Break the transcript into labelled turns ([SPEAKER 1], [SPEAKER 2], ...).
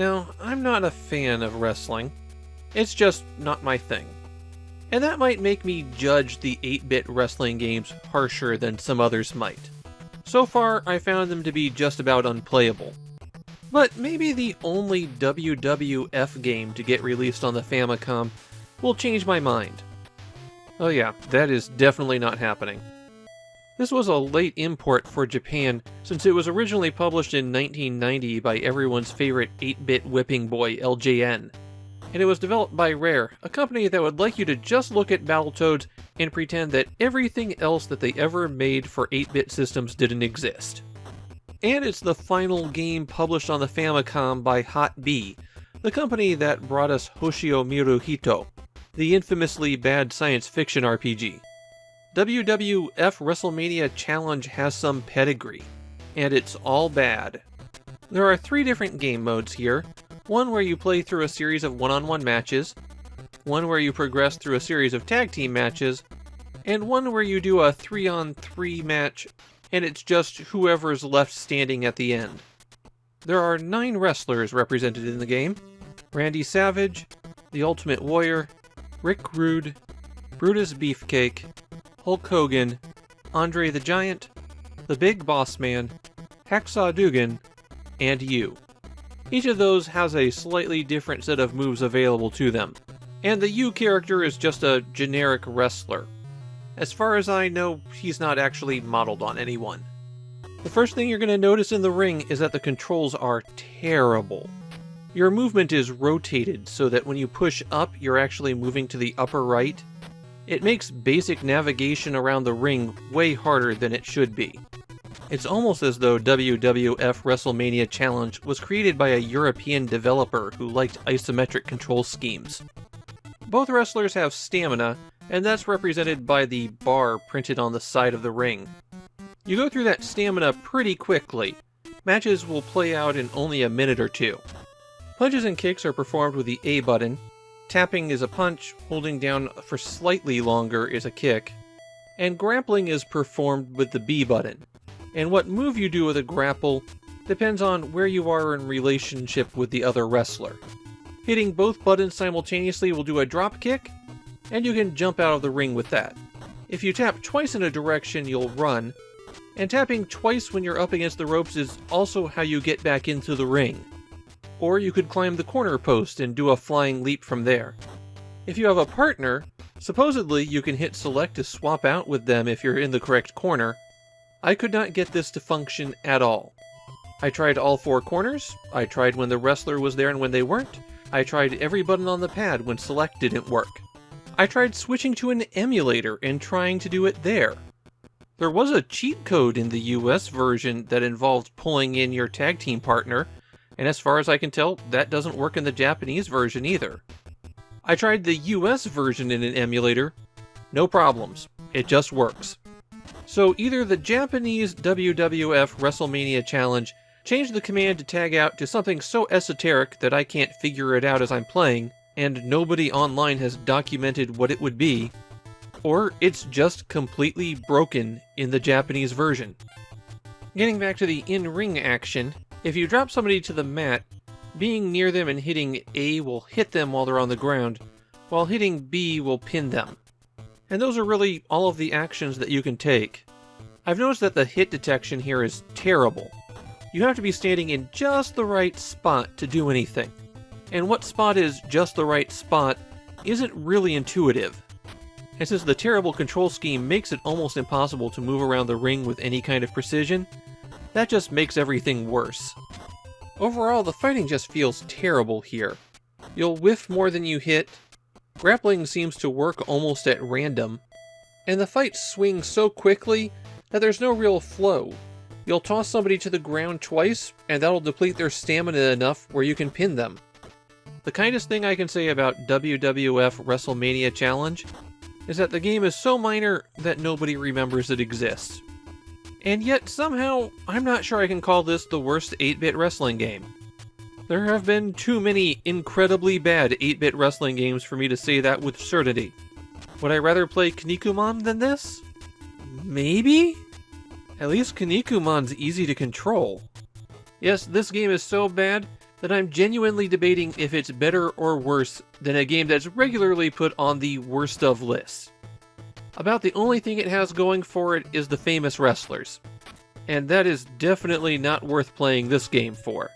[SPEAKER 1] Now, I'm not a fan of wrestling. It's just not my thing. And that might make me judge the 8-bit wrestling games harsher than some others might. So far, I found them to be just about unplayable. But maybe the only WWF game to get released on the Famicom will change my mind. Oh yeah, that is definitely not happening. This was a late import for Japan since it was originally published in 1990 by everyone's favorite 8-bit whipping boy LJN. And it was developed by Rare, a company that would like you to just look at Battletoads and pretend that everything else that they ever made for 8-bit systems didn't exist. And it's the final game published on the Famicom by Hot B, the company that brought us Hoshio Miruhito, the infamously bad science fiction RPG. WWF Wrestlemania Challenge has some pedigree, and it's all bad. There are 3 different game modes here, one where you play through a series of one-on-one matches, one where you progress through a series of tag team matches, and one where you do a 3-on-3 match, and it's just whoever's left standing at the end. There are 9 wrestlers represented in the game: Randy Savage, The Ultimate Warrior, Rick Rude, Brutus Beefcake, Hulk Hogan, Andre the Giant, The Big Boss Man, Hacksaw Dugan, and you. Each of those has a slightly different set of moves available to them, and the you character is just a generic wrestler. As far as I know, he's not actually modeled on anyone. The first thing you're going to notice in the ring is that the controls are terrible. Your movement is rotated so that when you push up, you're actually moving to the upper right. It makes basic navigation around the ring way harder than it should be. It's almost as though WWF Wrestlemania Challenge was created by a European developer who liked isometric control schemes. Both wrestlers have stamina, and that's represented by the bar printed on the side of the ring. You go through that stamina pretty quickly. Matches will play out in only a minute or 2. Punches and kicks are performed with the A button, tapping is a punch, holding down for slightly longer is a kick, and grappling is performed with the B button. And what move you do with a grapple depends on where you are in relationship with the other wrestler. Hitting both buttons simultaneously will do a drop kick, and you can jump out of the ring with that. If you tap twice in a direction, you'll run, and tapping twice when you're up against the ropes is also how you get back into the ring. Or you could climb the corner post and do a flying leap from there. If you have a partner, supposedly you can hit select to swap out with them if you're in the correct corner. I could not get this to function at all. I tried all 4 corners, I tried when the wrestler was there and when they weren't, I tried every button on the pad when select didn't work. I tried switching to an emulator and trying to do it there. There was a cheat code in the US version that involved pulling in your tag team partner, and as far as I can tell, that doesn't work in the Japanese version either. I tried the US version in an emulator, no problems, it just works. So either the Japanese WWF Wrestlemania Challenge changed the command to tag out to something so esoteric that I can't figure it out as I'm playing, and nobody online has documented what it would be, or it's just completely broken in the Japanese version. Getting back to the in-ring action, if you drop somebody to the mat, being near them and hitting A will hit them while they're on the ground, while hitting B will pin them. And those are really all of the actions that you can take. I've noticed that the hit detection here is terrible. You have to be standing in just the right spot to do anything. And what spot is just the right spot isn't really intuitive. And since the terrible control scheme makes it almost impossible to move around the ring with any kind of precision, that just makes everything worse. Overall, the fighting just feels terrible here. You'll whiff more than you hit, grappling seems to work almost at random, and the fights swing so quickly that there's no real flow. You'll toss somebody to the ground twice, and that'll deplete their stamina enough where you can pin them. The kindest thing I can say about WWF Wrestlemania Challenge is that the game is so minor that nobody remembers it exists. And yet, somehow, I'm not sure I can call this the worst 8-bit wrestling game. There have been too many incredibly bad 8-bit wrestling games for me to say that with certainty. Would I rather play Kinnikuman than this? Maybe? At least Kinnikuman's easy to control. Yes, this game is so bad that I'm genuinely debating if it's better or worse than a game that's regularly put on the worst of lists. About the only thing it has going for it is the famous wrestlers. And that is definitely not worth playing this game for.